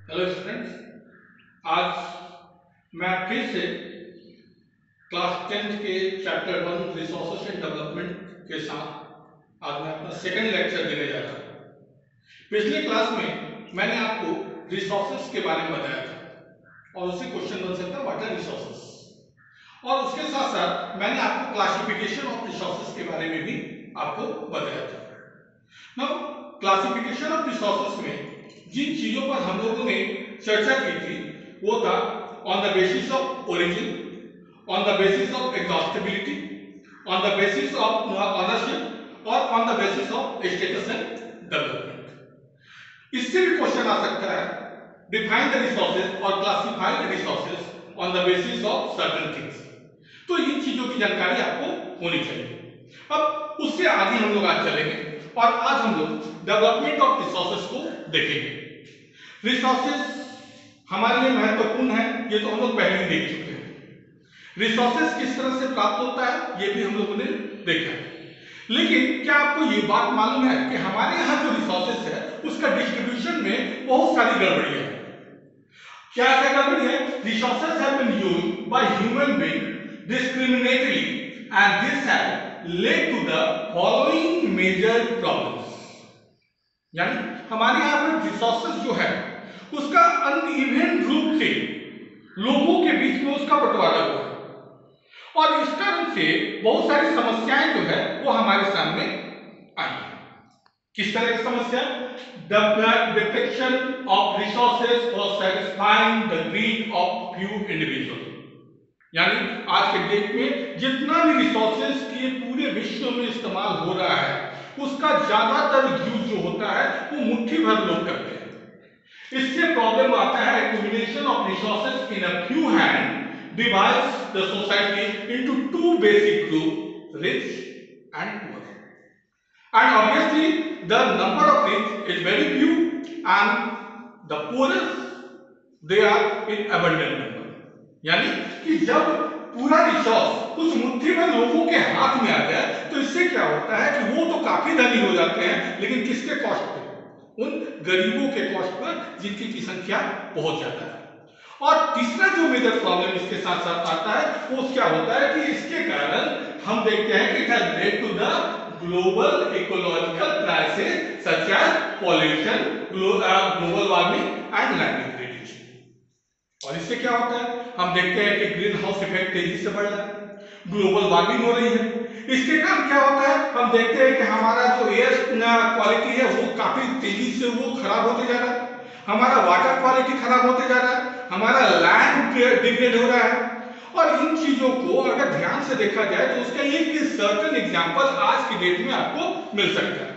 Hello students, आज मैं फिर से क्लास 10th के चैप्टर 1 रिसोर्सेज एंड डेवलपमेंट के साथ आज मैं अपना सेकंड लेक्चर देने जा रहा हूँ। पिछले क्लास में मैंने आपको रिसोर्सेज के बारे में बताया था और उससे क्वेश्चन बन सकता है व्हाट आर रिसोर्सेज, और उसके साथ साथ मैंने आपको क्लासिफिकेशन ऑफ रिसोर्सेज के बारे में भी आपको बताया था। नाउ क्लासिफिकेशन ऑफ रिसोर्सेज में जिन चीजों पर हम लोगों ने चर्चा की थी वो था on the basis of origin, on the basis of exhaustibility, on the basis of ownership और on the basis of status and development. इससे भी क्वेश्चन आ सकता है डिफाइन द रिसोर्सेज और classify the resources on the basis of certain things. तो इन चीजों की जानकारी आपको होनी चाहिए। अब उससे आगे हम लोग आज चलेंगे और आज हम लोग डेवलपमेंट ऑफ रिसोर्सेज को देखेंगे। रिसोर्सेज हमारे लिए महत्वपूर्ण है, ये तो हम लोग पहले ही देख चुके हैं। रिसोर्सेज किस तरह से प्राप्त होता है ये भी हम लोगों ने देखा है, लेकिन क्या आपको ये बात मालूम है कि हमारे यहाँ जो रिसोर्सेज है उसका डिस्ट्रीब्यूशन में बहुत सारी गड़बड़ी है। क्या क्या गड़बड़ी है? Resources have been used by human being discriminatorily and this has led to the following major problems। यानी हमारे यहाँ पर रिसोर्सेज जो है उसका अनइवन रूप से लोगों के बीच में उसका बंटवारा हुआ है और इस कारण से बहुत सारी समस्याएं जो है वो हमारे सामने आई है। किस तरह की समस्या? Defection of resources for satisfying the need of few individual. यानी आज के डेट में जितना भी रिसोर्सेज के पूरे विश्व में इस्तेमाल हो रहा है उसका ज्यादातर यूज जो होता है वो मुट्ठी भर लोग करते हैं। इससे प्रॉब्लम आता है accumulation of resources in a few hand divides the society into two basic group, rich and poor. And obviously the number of rich is very few and the poorest they are in abundant number. यानी कि जब पूरा resource उस मुट्ठी भर लोगों के हाथ में आ जाए तो इससे क्या होता है कि वो तो काफी धनी हो जाते हैं, लेकिन किसके कॉस्ट पे? उन गरीबों के कॉस्ट पर जिनकी की संख्या बहुत ज्यादा है। और तीसरा जो मेजर प्रॉब्लम इसके साथ साथ आता है वो क्या होता है कि इसके कारण हम देखते हैं कि it has led to the global ecological crisis such as pollution, global warming and land degradation. और इससे क्या होता है? हम देखते हैं कि ग्रीन हाउस इफेक्ट तेजी से बढ़ रहा है, ग्लोबल वार्मिंग हो रही है। इसके कारण क्या होता है? हम देखते हैं कि हमारा जो एयर क्वालिटी है वो काफी तेजी से वो खराब होते जा रहा है, हमारा वाटर क्वालिटी खराब होते जा रहा है, हमारा लैंड डिग्रेड हो रहा है। और इन चीजों को अगर ध्यान से देखा जाए तो उसका एक सर्टेन एग्जांपल आज की डेट में आपको मिल सकता है।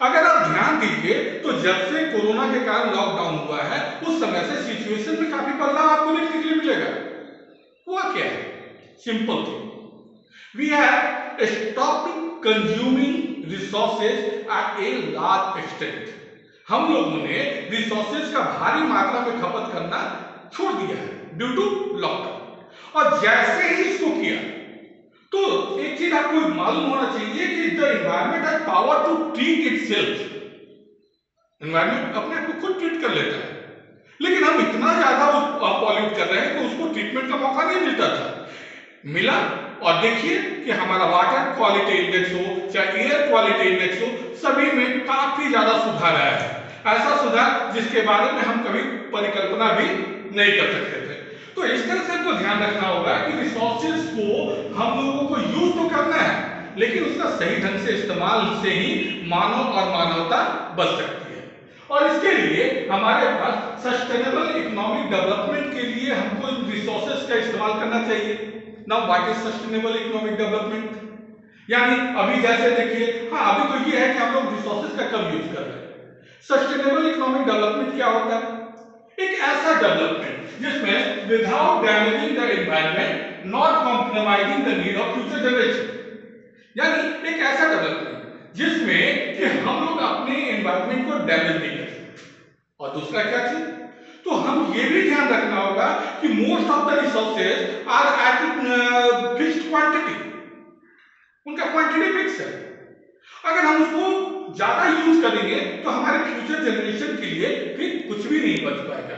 अगर आप ध्यान दीजिए तो जब से कोरोना के कारण लॉकडाउन हुआ है उस समय से सिचुएशन में काफी बदलाव आपको देखने के लिए मिलेगा। हुआ क्या है? Simple thing, we have stopped consuming resources at a large extent. हम लोगों ने रिसोर्सेज का भारी मात्रा में खपत करना छोड़ दिया है ड्यू टू लॉकडाउन। और जैसे ही इसको किया तो एक चीज आपको मालूम होना चाहिए कि the environment has power to treat itself. Environment अपने आप को खुद ट्रीट कर लेता है, लेकिन हम इतना ज्यादा पॉल्यूट कर रहे हैं कि उसको ट्रीटमेंट का मौका नहीं मिलता था, मिला। और देखिए कि हमारा वाटर क्वालिटी इंडेक्स हो चाहे एयर क्वालिटी इंडेक्स हो, सभी में काफी ज्यादा सुधार आया है। ऐसा सुधार जिसके बारे में हम कभी परिकल्पना भी नहीं कर सकते थे। तो इस तरह से आपको ध्यान रखना होगा कि रिसोर्सेज को हम लोगों को यूज तो करना है, लेकिन उसका सही ढंग से इस्तेमाल से ही मानव और मानवता बच सकती है। और इसके लिए हमारे पास सस्टेनेबल इकोनॉमिक डेवलपमेंट के लिए हमको इन रिसोर्सेज का इस्तेमाल करना चाहिए। Now what is sustainable economic development? यानी अभी जैसे देखिए, हाँ अभी तो ये है कि हम लोग रिसोर्सेज का कम यूज कर रहे हैं। सस्टेनेबल इकोनॉमिक डेवलपमेंट क्या होता है? एक ऐसा डेवलपमेंट जिसमें without damaging the environment not compromising the need of future generation. यानी एक ऐसा डेवलपमेंट जिसमें कि हम लोग अपने एनवायरनमेंट को डैमेज नहीं कर सकते। और दूसरा क्या चीज? तो हम ये भी ध्यान रखना होगा कि most of the resources are at fixed quantity, उनका क्वांटिटी फिक्स है। अगर हम उसको ज्यादा यूज करेंगे तो हमारे फ्यूचर जनरेशन के लिए फिर कुछ भी नहीं बच पाएगा।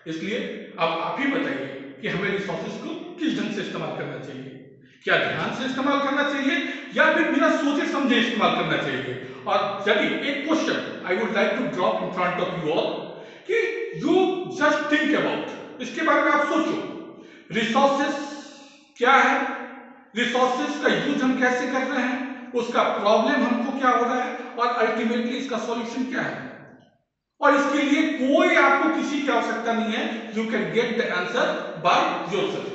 इसलिए अब आप ही बताइए कि हमें रिसोर्सेज को किस ढंग से इस्तेमाल करना चाहिए, क्या ध्यान से इस्तेमाल करना चाहिए या फिर बिना सोचे समझे इस्तेमाल करना चाहिए। और यदि एक question I would like to drop in front of you all कि यू जस्ट थिंक अबाउट, इसके बारे में आप सोचो, रिसोर्सेज क्या है, रिसोर्सेज का यूज हम कैसे कर रहे हैं, उसका प्रॉब्लम हमको क्या हो रहा है और अल्टीमेटली इसका सॉल्यूशन क्या है। और इसके लिए कोई आपको किसी की आवश्यकता नहीं है, you can get the answer by yourself.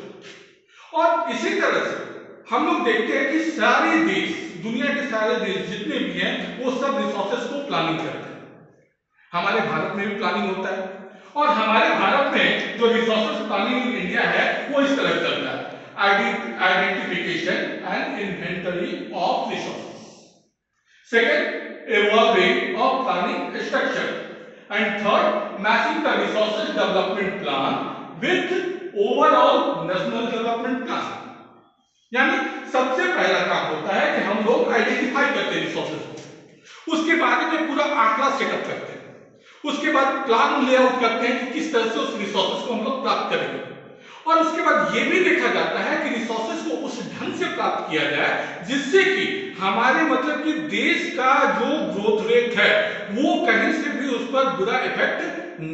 और इसी तरह से हम लोग देखते हैं कि सारे देश, दुनिया के सारे देश जितने भी हैं वो सब रिसोर्सेज को प्लानिंग करते हैं। हमारे भारत में भी प्लानिंग होता है और हमारे भारत में जो रिसोर्सेज प्लानिंग इन इंडिया है वो इस तरह चलता है, identification and inventory of resources. Second, evolving of planning structure. And third, matching the resources development plan with overall national development plan. यानी सबसे पहला काम होता है कि हम लोग आइडेंटिफाई करते हैं रिसोर्सेज को, उसके बाद में पूरा आंकड़ा सेटअप करते हैं, उसके बाद प्लान लेआउट करते हैं कि किस तरह से उस रिसोर्सेज को हम लोग प्राप्त करेंगे। और उसके बाद ये भी देखा जाता है कि रिसोर्सेज को उस ढंग से प्राप्त किया जाए जिससे कि हमारे मतलब कि देश का जो ग्रोथ रेट है वो कहीं से भी उस पर बुरा इफेक्ट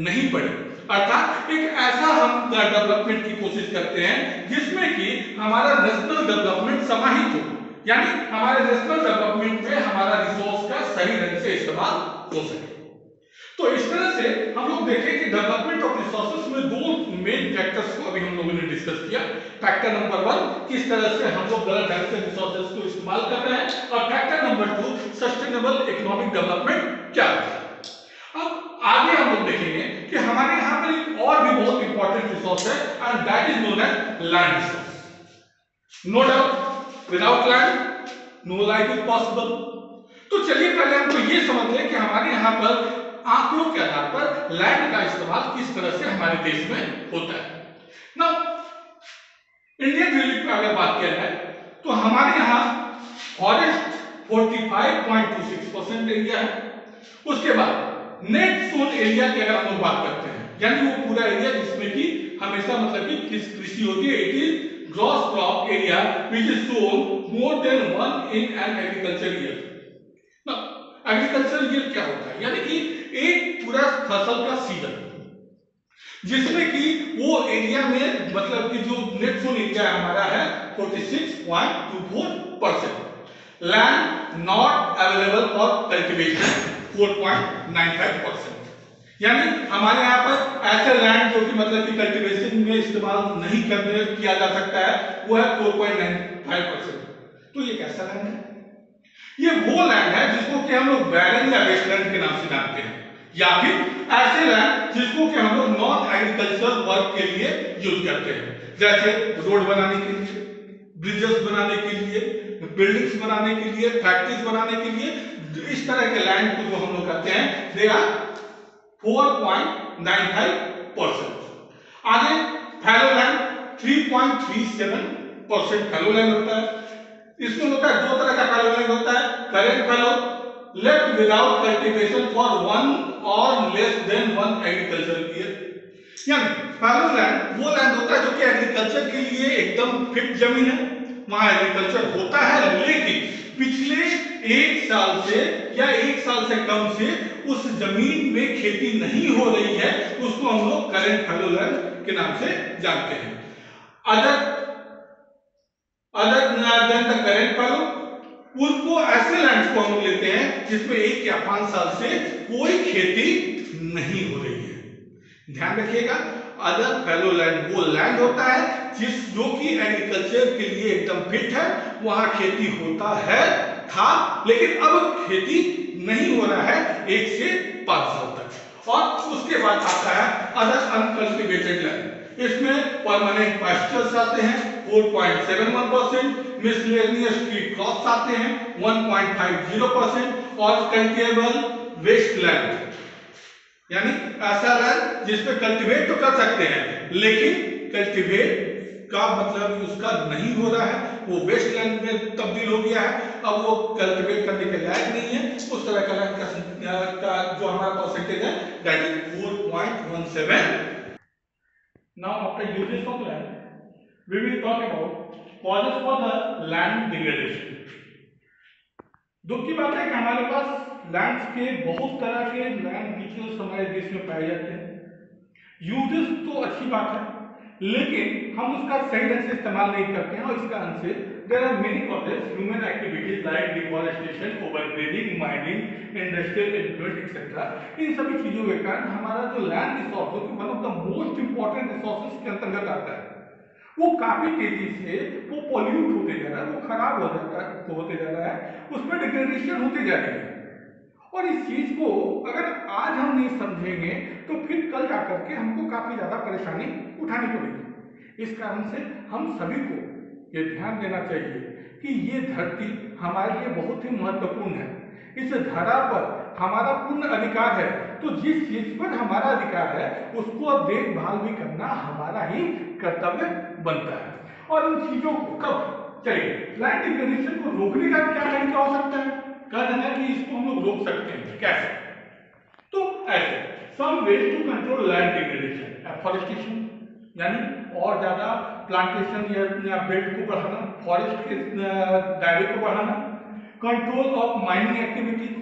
नहीं पड़े। अर्थात एक ऐसा हम डेवलपमेंट की कोशिश करते हैं जिसमें कि हमारा नेशनल डेवलपमेंट समाहित हो, यानी हमारे नेशनल डेवलपमेंट में हमारा रिसोर्स का सही ढंग से इस्तेमाल हो सके। तो इस तरह से हम लोग देखें कि डेवलपमेंट ऑफ रिसोर्सेज में दो मेन फैक्टर्स को अभी हम लोगों ने डिस्कस किया। फैक्टर नंबर 1 किस तरह से हम लोग गलत ढंग से रिसोर्सेज को इस्तेमाल कर रहे हैं, और factor number 2 sustainable economic development क्या है। अब आगे हम लोग देखेंगे कि हमारे यहाँ पर एक और भी बहुत इंपॉर्टेंट रिसोर्स है and that is known as land resource. No doubt without land no life is possible. तो चलिए पहले हमको ये समझ लें कि हमारे यहाँ पर आंकड़ों के आधार पर लैंड का इस्तेमाल किस तरह से हमारे देश में होता है। नाउ इंडियन रिलीफ की अगर बात किया जाए तो हमारे यहाँ फॉरेस्ट 45.26% एरिया है। उसके बाद नेट सोन एरिया की अगर हम लोग बात करते हैं, यानी वो पूरा एरिया जिसमें कि हमेशा मतलब कि कृषि होती है, it is gross crop area which is sown more than 1 in an agriculture year. Agriculture year क्या होता है, यानी कि एक पूरा फसल का सीजन जिसमें कि वो एरिया में मतलब कि जो नेट सोन एरिया हमारा है 46.24%, land not available for cultivation 4.95%, यानी हमारे यहाँ पर ऐसे लैंड जो कि मतलब कि कल्टीवेशन में इस्तेमाल नहीं करने किया जा सकता है वो है 4.95%। तो ये कैसा लैंड है? ये वो लैंड है जिसको कि हम लोग बैरन या वेस्टलैंड के नाम से जानते हैं, या फिर ऐसे लैंड जिसको कि हम लोग नॉन एग्रीकल्चरल वर्क के लिए यूज करते हैं, जैसे रोड बनाने के लिए, ब्रिजेस बनाने के लिए, बिल्डिंग्स बनाने के लिए, फैक्ट्रीज बनाने के लिए। इस तरह के लैंड को जो हम लोग कहते हैं दे आर 4.95%। आगे फैलो लैंड 3.37% फैलो लैंड होता है। इसमें होता है दो तरह का फैलो लैंड होता है, current fallow left without cultivation for 1 और लेस देन 1 एग्रीकल्चर ईयर। यानी फैलो लैंड वो लैंड होता है जो कि एग्रीकल्चर के लिए एकदम फिट जमीन है, वहां एग्रीकल्चर होता है, लेकिन पिछले 1 साल से या 1 साल से कम से उस जमीन में खेती नहीं हो रही है, उसको हम लोग करेंट फैलो लैंड के नाम से जानते हैं। अदर देन द करेंट फैलो, उनको ऐसे लैंड्स को हम लेते हैं जिसमें 1 या 5 साल से कोई खेती नहीं हो रही है। ध्यान रखिएगा, अदर फैलो लैंड वो लैंड होता है जो कि एग्रीकल्चर के लिए एकदम फिट है, वहां खेती होता है था लेकिन अब खेती नहीं हो रहा है 1 से 5 साल तक। और उसके बाद आता है अदर अनकल्टिवेटेड लैंड, इसमें परमानेंट पास्चर्स आते हैं 4.71%, मिसलेनियस ट्री क्रॉप्स आते हैं 1.50% और कल्टिवेबल वेस्टलैंड, यानी ऐसा लैंड जिसपे कल्टीवेट तो कर सकते हैं लेकिन कल्टीवेट का मतलब उसका नहीं हो रहा है, वो वेस्ट लैंड में तब्दील हो गया है, अब वो कल्टिवेट करने के लायक नहीं है, उस तरह का लैंड का जो हमारा परसेंटेज है that is 4.17। Now after uses of land we will talk about causes for the land degradation. दुख की बात है कि हमारे पास लैंड्स के बहुत तरह के लैंड फीचर्स हमारे देश में पाए जाते हैं। यूजेस तो अच्छी बात है, लेकिन हम उसका सही ढंग से इस्तेमाल नहीं करते हैं, और इस कारण से there are many causes, human activities like deforestation, overgrazing, mining, industrial influence etcetera. इन सभी चीजों के कारण हमारा जो लैंड रिसोर्स है one of the most important resources के अंतर्गत आता है, वो काफी तेजी से वो पॉल्यूट होते जा रहा है, वो खराब होते जा रहा है, उसमें डिग्रेडेशन होते जा रही है। और इस चीज को अगर आज हम नहीं समझेंगे तो फिर कल जाकर के हमको काफी ज्यादा परेशानी उठानी पड़ेगी। इस कारण से हम सभी को ये ध्यान देना चाहिए कि ये धरती हमारे लिए बहुत ही महत्वपूर्ण है, इस धरा पर हमारा पूर्ण अधिकार है, तो जिस चीज पर हमारा अधिकार है उसको देखभाल भी करना हमारा ही कर्तव्य बनता है। और इन चीजों को कब चलिए लैंड डिग्रेडेशन को रोकने का क्या तरीका हो सकता है, कह देना कि इसको हम लोग रोक सकते हैं कैसे। तो ऐसे some ways to control land degradation, afforestation यानी और ज्यादा प्लांटेशन या बेल्ट को बढ़ाना, फॉरेस्ट के दायरे को बढ़ाना, control of mining activities,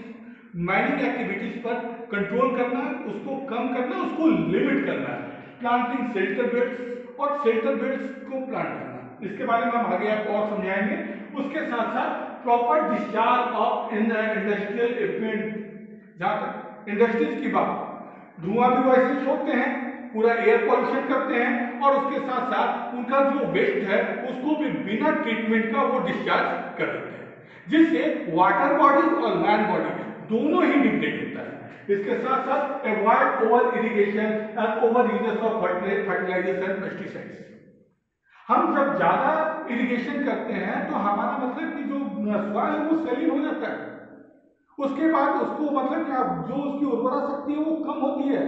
mining activities पर कंट्रोल करना, उसको कम करना, उसको लिमिट करना, प्लांटिंग शेल्टर बेड्स और शेल्टर बेड्स को प्लांट करना, इसके बारे में हम आगे आपको और समझाएंगे। उसके साथ साथ proper discharge of industrial equipment, जहां तक इंडस्ट्रीज की बात, धुआं भी वैसे छोड़ते हैं, पूरा एयर पॉल्यूशन करते हैं, और उसके साथ साथ उनका जो वेस्ट है उसको भी बिना ट्रीटमेंट का वो डिस्चार्ज कर देते हैं, जिससे वाटर बॉडी और लैंड बॉडी दोनों ही डिग्रेड होता है। इसके साथ साथ avoid over irrigation and over uses of fertilisers and pesticides. हम जब ज्यादा इरिगेशन करते हैं तो हमारा मतलब कि जो सॉइल है वो सैलिन हो जाता है, उसके बाद उसको मतलब कि जो उसकी उर्वरा शक्ति है वो कम होती है,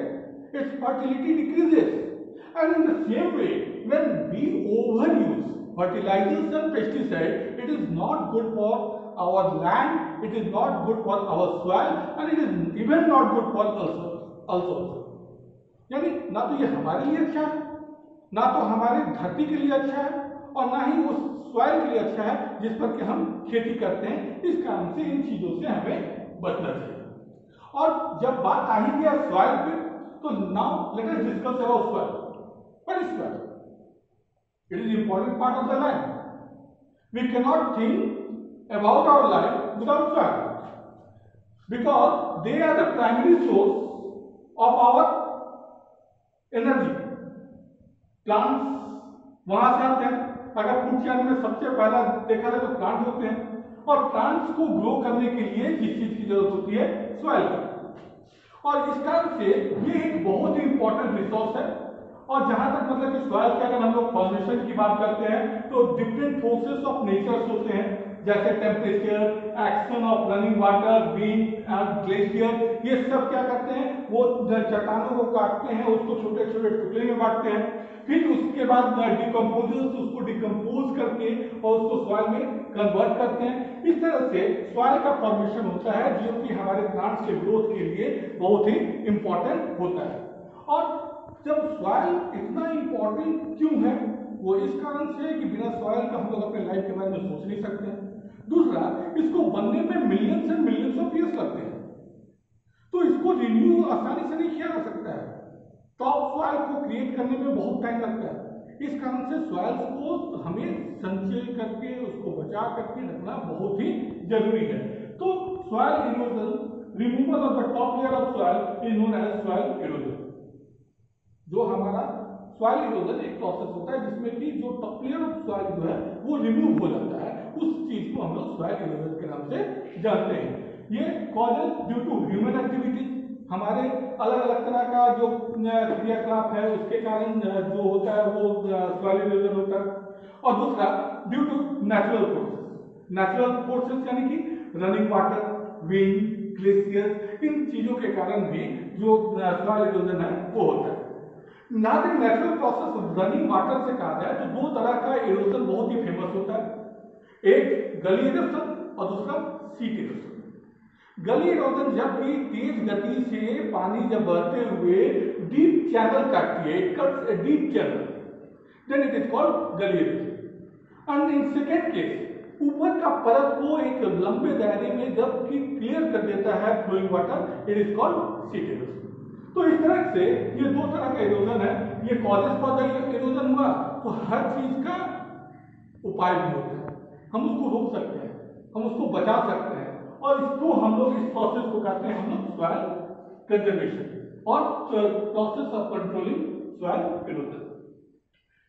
its fertility decreases, and in the same way when we overuse fertilizers and pesticides, it is not good for our land, it is not good for our soil, and it is even not good for also यानी ना तो ये हमारे लिए अच्छा है, ना तो हमारे धरती के लिए अच्छा है, और ना ही उस सॉइल के लिए अच्छा है जिस पर कि हम खेती करते हैं। इस कारण से इन चीजों से हमें बचना चाहिए। और जब बात आ ही गया सॉइल पे, तो now let us discuss about soil. What is soil? It is important part of the land. We can not think about our life without soil, because they are the primary source of our energy. Plants वहां से आते हैं, अगर food chain में सबसे पहला देखा जाए तो प्लांट होते हैं, और प्लांट्स को ग्रो करने के लिए जिस चीज की जरूरत होती है सॉइल की, और इस कारण से ये एक बहुत ही इंपॉर्टेंट रिसोर्स है। और जहां तक मतलब कि सॉइल के अगर हम लोग फॉर्मेशन की बात करते हैं तो डिफरेंट फोर्सेस ऑफ नेचर होते हैं, जैसे temperature, action of running water, wind and glacier, ये सब क्या करते हैं, वो चट्टानों को काटते हैं, उसको छोटे छोटे टुकड़े में बांटते हैं, फिर उसके बाद डिकम्पोजर्स उसको डिकम्पोज करके और उसको सॉइल में कन्वर्ट करते हैं। इस तरह से सॉइल का फॉर्मेशन होता है जो कि हमारे प्लांट्स के ग्रोथ के लिए बहुत ही इंपॉर्टेंट होता है। और जब सॉइल इतना इंपॉर्टेंट क्यों है, वो इस कारण से कि बिना सॉइल का हम लोग अपने लाइफ के बारे में सोच नहीं सकते हैं। दूसरा, इसको बनने में millions and millions of years लगते हैं, तो इसको रिन्यू आसानी से नहीं किया जा सकता है। टॉप सॉइल को क्रिएट करने में बहुत टाइम लगता है। इस कारण से सॉइल्स को हमें संचय करके उसको बचा करके रखना बहुत ही जरूरी है। तो soil erosion, removal of the top layer of soil is known as soil erosion. जो हमारा सॉइल इरोजन एक प्रोसेस होता है जिसमें कि जो टॉप लेयर ऑफ सॉइल जो है वो रिमूव हो जाता है, उस चीज को हम लोग सॉइल इरोजन के नाम से जानते हैं। ये causes due to human activities, हमारे अलग अलग तरह का जो क्रियाकलाप है उसके कारण जो होता है वो सॉइल इरोजन होता है। और दूसरा, due to natural forces. Natural forces यानी कि रनिंग वाटर, विंड, ग्लेशियर, इन चीजों के कारण भी जो सॉइल इरोजन है वो होता है। जहां तक नेचुरल प्रोसेस रनिंग वाटर से कहा जाए तो दो तरह का इरोजन बहुत ही फेमस होता है, एक गली इरोजन और दूसरा सीट इरोजन। गली इरोजन जब भी तेज गति से पानी जब बहते हुए डीप चैनल काटती है, it cuts a deep channel, then it is called gully erosion. And in second case ऊपर का परत को एक लंबे दायरे में जब कि क्लियर कर देता है flowing water, it is called sheet erosion. तो इस तरह से ये दो तरह का इरोजन है। ये कॉजेस फॉर द इरोजन हुआ तो हर चीज का उपाय भी होता है, हम उसको रोक सकते हैं, हम उसको बचा सकते हैं, और इसको हम लोग इस प्रोसेस को कहते हैं हम लोग सॉइल कंजर्वेशन और process of controlling soil erosion.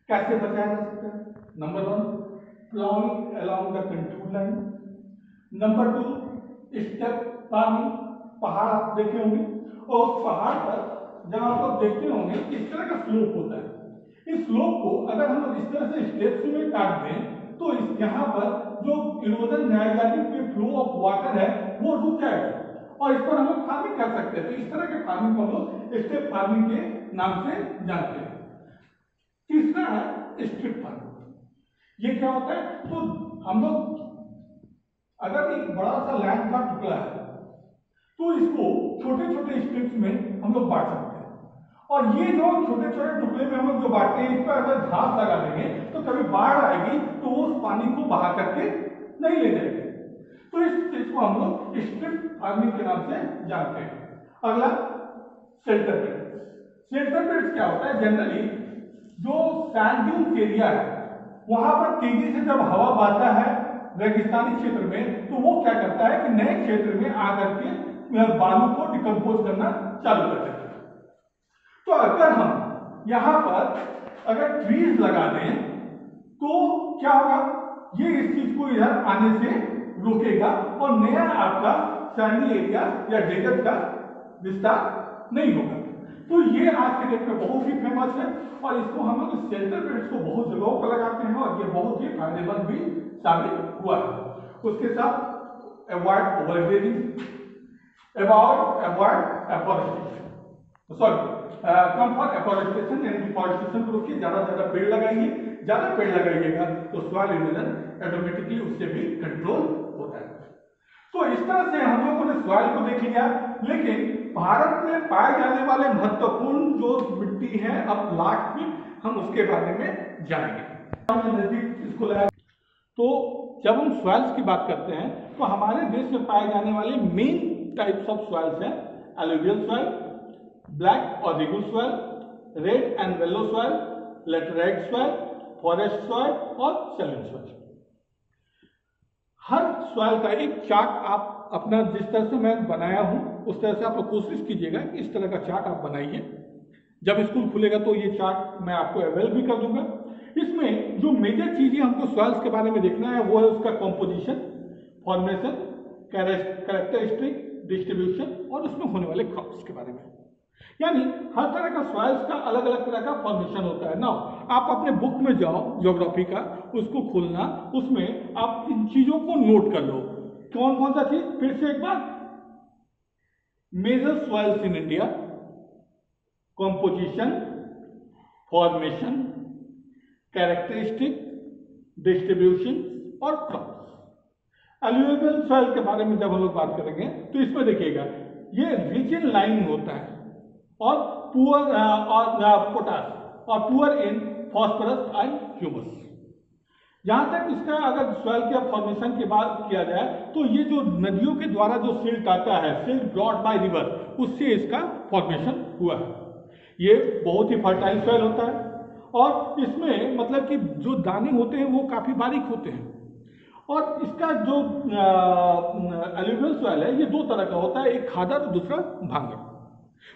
कैसे बचाया जा सकता है? Number 1, ploughing along the contour line. Number 2, step farming. पहाड़ आप देखे होंगे और पहाड़ पर जहां आप लोग देखते होंगे इस तरह का स्लोप होता है। इस स्लोप को अगर हम इस तरह से स्टेप्स में काट दें तो इस यहाँ पर जो erosion magnetic flow of water है वो रुक जाएगा और इस पर हम लोग फार्मिंग कर सकते हैं। तो इस तरह के फार्मिंग को हम लोग स्टेप फार्मिंग के नाम से जानते हैं। तीसरा है स्ट्रिप फार्मिंग। ये क्या होता है? तो हम लोग अगर एक बड़ा सा लैंड का टुकड़ा है तो इसको छोटे छोटे स्ट्रिप्स में हम लोग बांट सकते हैं, और ये जो छोटे छोटे टुकड़े में हम लोग जो बांटते हैं इस पर अगर घास लगा देंगे तो कभी बाढ़ आएगी तो वो उस पानी को बहा करके नहीं ले जाएगी। तो इस चीज को हम लोग स्ट्रिप फार्मिंग के नाम से जानते हैं। अगला शेल्टर बेड्स। शेल्टर बेड्स क्या होता है? जनरली जो सैंड ड्यून्स एरिया है वहां पर तेजी से जब हवा बहता है रेगिस्तानी क्षेत्र में तो वो क्या करता है कि नए क्षेत्र में आकर के बालू को डिकम्पोज करना चालू कर देता है। तो अगर हम यहां पर अगर ट्रीज लगा दें तो क्या होगा? ये इस चीज को इधर आने से रोकेगा और नया आपका सैंडी एरिया या डेजर्ट का विस्तार नहीं होगा। तो ये आज के डेट में बहुत ही फेमस है और इसको हम लोग शेल्टर बेड्स को बहुत जगहों पर लगाते हैं और ये बहुत ही फायदेमंद भी साबित हुआ है। उसके साथ avoid overgrazing, avoid afforestation, sorry come for afforestation यानी डिफॉरेस्टेशन को रोकिए, ज्यादा से ज्यादा पेड़ लगाइए। ज्यादा पेड़ लगाइएगा तो सॉइल इरोजन ऑटोमेटिकली उससे भी कंट्रोल होता है। तो इस तरह से हम लोगों ने सॉइल को देख लिया, लेकिन भारत में पाए जाने वाले महत्वपूर्ण जो मिट्टी है अब लास्ट में हम उसके बारे में जानेंगे। नजदीक इसको लाया तो जब हम सॉइल्स की बात करते हैं तो हमारे देश में पाए जाने वाले मेन टाइप्स ऑफ सॉइल्स हैं एलुवियल सॉइल, ब्लैक और regur soil, red and yellow soil, laterite soil, forest soil और सैलिन सॉइल। हर सॉइल का एक चार्ट आप अपना जिस तरह से मैं बनाया हूं उस तरह से आप लोग कोशिश कीजिएगा कि इस तरह का चार्ट आप बनाइए। जब स्कूल खुलेगा तो ये चार्ट मैं आपको अवेल भी कर दूंगा। इसमें जो मेजर चीजें हमको सॉइल्स के बारे में देखना है वो है उसका कॉम्पोजिशन, फॉर्मेशन, कैरेक्टरिस्टिक, डिस्ट्रीब्यूशन और उसमें होने वाले क्रॉप्स के बारे में। यानी हर तरह का सॉइल्स का अलग अलग तरह का फॉर्मेशन होता है ना। आप अपने बुक में जाओ ज्योग्राफी का, उसको खोलना, उसमें आप इन चीजों को नोट कर लो। कौन कौन सा चीज? फिर से एक बार, major soils in India, composition, formation, characteristic, distribution और क्रॉप्स। एल्यूवियल सॉइल के बारे में जब हम लोग बात करेंगे तो इसमें देखिएगा ये रिच इन लाइम होता है और पुअर और पोटास और poor in phosphorus and humus. जहां तक इसका अगर सॉइल के फॉर्मेशन की बात किया जाए तो ये जो नदियों के द्वारा जो सिल्ट आता है, सिल्ट ब्रॉट बाय रिवर, उससे इसका फॉर्मेशन हुआ है। ये बहुत ही फर्टाइल सॉइल होता है और इसमें मतलब कि जो दाने होते हैं वो काफी बारीक होते हैं। और इसका जो एलुवियल सॉइल है ये दो तरह का होता है, एक खादर और दूसरा भांगर।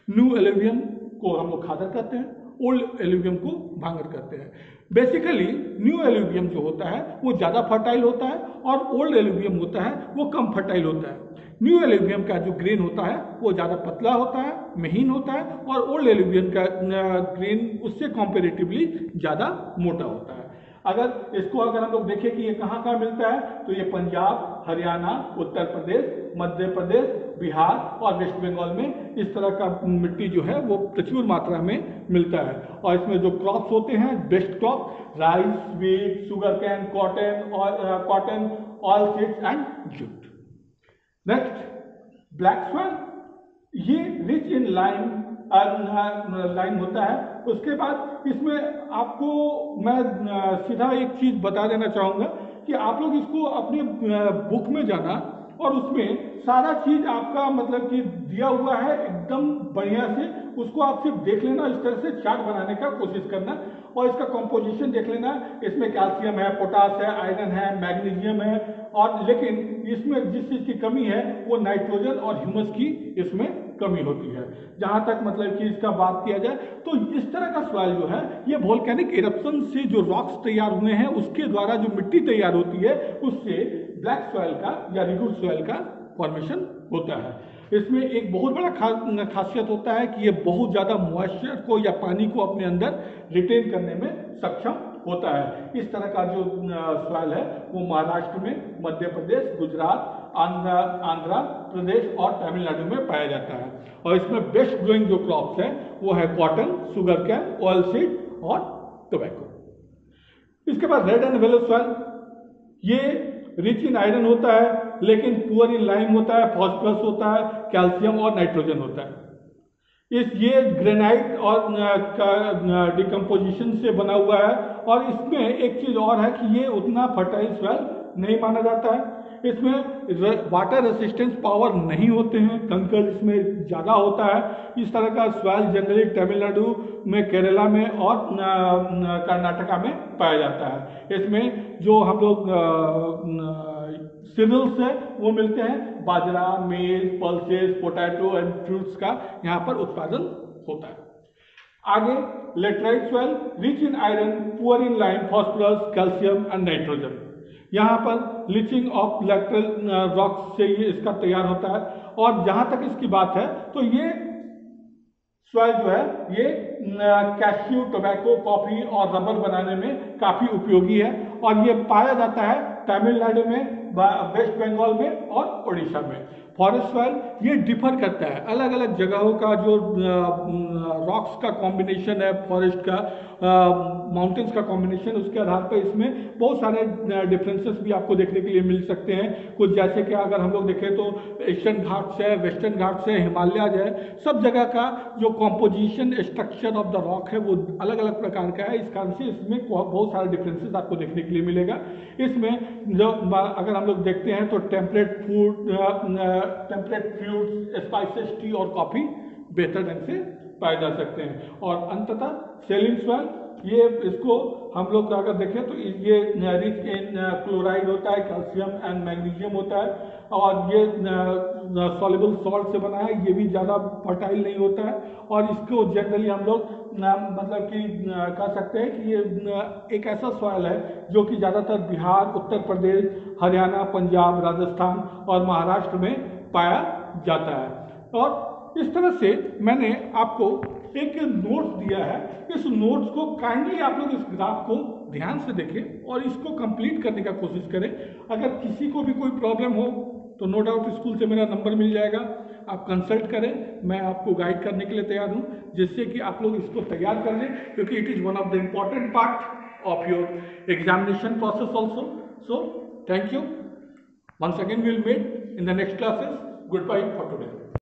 न्यू एलुवियम को हम लोग खादर कहते हैं, ओल्ड एलुवियम को भांगर कहते हैं। बेसिकली न्यू एलुवियम जो होता है वो ज़्यादा फर्टाइल होता है और ओल्ड एलुवियम होता है वो कम फर्टाइल होता है। न्यू एलुवियम का जो ग्रेन होता है वो ज़्यादा पतला होता है, महीन होता है, और ओल्ड एलुवियम का ग्रेन उससे कॉम्पेरेटिवली ज़्यादा मोटा होता है। अगर इसको अगर हम लोग देखें कि ये कहाँ कहाँ मिलता है, तो ये पंजाब, हरियाणा, उत्तर प्रदेश, मध्य प्रदेश, बिहार और वेस्ट बंगाल में इस तरह का मिट्टी जो है वो प्रचुर मात्रा में मिलता है। और इसमें जो क्रॉप्स होते हैं, best crop rice, wheat, sugar cane, cotton, oil seeds and jute. Next, black soil, ये रिच इन लाइम होता है। उसके बाद इसमें आपको मैं सीधा एक चीज बता देना चाहूँगा कि आप लोग इसको अपने बुक में जाना और उसमें सारा चीज आपका मतलब कि दिया हुआ है एकदम बढ़िया से, उसको आप सिर्फ देख लेना, इस तरह से चार्ट बनाने का कोशिश करना और इसका कंपोजिशन देख लेना। इसमें कैल्शियम है, पोटास है, आयरन है, मैग्नीशियम है, और लेकिन इसमें जिस चीज़ की कमी है वो नाइट्रोजन और ह्यूमस की इसमें कमी होती है। जहाँ तक मतलब कि इसका बात किया जाए तो इस तरह का सॉइल जो है ये वोल्केनिक इरप्शन से जो रॉक्स तैयार हुए हैं उसके द्वारा जो मिट्टी तैयार होती है उससे ब्लैक सॉइल का या रिगुड सॉइल का फॉर्मेशन होता है। इसमें एक बहुत बड़ा खासियत होता है कि ये बहुत ज़्यादा मॉइस्चर को या पानी को अपने अंदर रिटेन करने में सक्षम होता है। इस तरह का जो सॉइल है वो महाराष्ट्र में, मध्य प्रदेश, गुजरात, आंध्र प्रदेश और तमिलनाडु में पाया जाता है। और इसमें बेस्ट ग्रोइंग जो क्रॉप्स है वो है cotton, sugar cane, oil seed और टोबैको। इसके बाद रेड एंड येलो सॉइल, ये रिच इन आयरन होता है लेकिन पुअर इन लाइम होता है, फॉस्फोरस होता है, कैल्शियम और नाइट्रोजन होता है। ये ग्रेनाइट और डिकम्पोजिशन से बना हुआ है। और इसमें एक चीज और है कि ये उतना फर्टाइल सॉइल नहीं माना जाता है। इसमें वाटर रेसिस्टेंस पावर नहीं होते हैं, कंकड़ इसमें ज़्यादा होता है। इस तरह का सॉइल जनरली तमिलनाडु में, केरला में और कर्नाटका में पाया जाता है। इसमें जो हम लोग सीरियल्स है वो मिलते हैं, बाजरा, मेज, पल्सेस, पोटैटो एंड फ्रूट्स का यहाँ पर उत्पादन होता है। आगे laterite soil, rich in iron, poor in lime, phosphorus, calcium and nitrogen. यहाँ पर लिचिंग ऑफ लैटरल रॉक्स से ये इसका तैयार होता है। और जहाँ तक इसकी बात है तो ये सॉइल जो है ये कैश्यू, टोबैको, कॉफी और रबर बनाने में काफ़ी उपयोगी है। और ये पाया जाता है तमिलनाडु में, वेस्ट बंगाल में और उड़ीसा में। फॉरेस्ट सॉइल ये डिफर करता है, अलग अलग जगहों का जो रॉक्स का कॉम्बिनेशन है, फॉरेस्ट का, माउंटेन्स का कॉम्बिनेशन, उसके आधार पर इसमें बहुत सारे डिफरेंसेस भी आपको देखने के लिए मिल सकते हैं। कुछ जैसे कि अगर हम लोग देखें तो ईस्टर्न घाट्स है, वेस्टर्न घाट्स है, हिमालयाज है, सब जगह का जो composition structure of the rock है वो अलग अलग प्रकार का है। इस कारण से इसमें बहुत सारे डिफरेंसेस आपको देखने के लिए मिलेगा। इसमें जो अगर हम लोग देखते हैं तो टेम्परेट फ्रूट्स, स्पाइसेस, टी और कॉफ़ी बेहतर ढंग से पाए जा सकते हैं। और अंततः सेलिन सॉइल, ये इसको हम लोग अगर देखें तो ये रिच इन क्लोराइड होता है, कैल्शियम एंड मैग्नीशियम होता है और ये सॉल्युबल सॉल्ट से बना है। ये भी ज़्यादा फर्टाइल नहीं होता है और इसको जनरली हम लोग मतलब कि कह सकते हैं कि ये एक ऐसा सॉइल है जो कि ज़्यादातर बिहार, उत्तर प्रदेश, हरियाणा, पंजाब, राजस्थान और महाराष्ट्र में पाया जाता है। और इस तरह से मैंने आपको एक नोट्स दिया है। इस नोट्स को काइंडली आप लोग इस ग्राफ को ध्यान से देखें और इसको कंप्लीट करने का कोशिश करें। अगर किसी को भी कोई प्रॉब्लम हो तो नो डाउट स्कूल से मेरा नंबर मिल जाएगा, आप कंसल्ट करें, मैं आपको गाइड करने के लिए तैयार हूं, जिससे कि आप लोग इसको तैयार कर लें, क्योंकि it is one of the important part of your examination process also. So thank you once again, we'll meet in the next classes. Goodbye for today.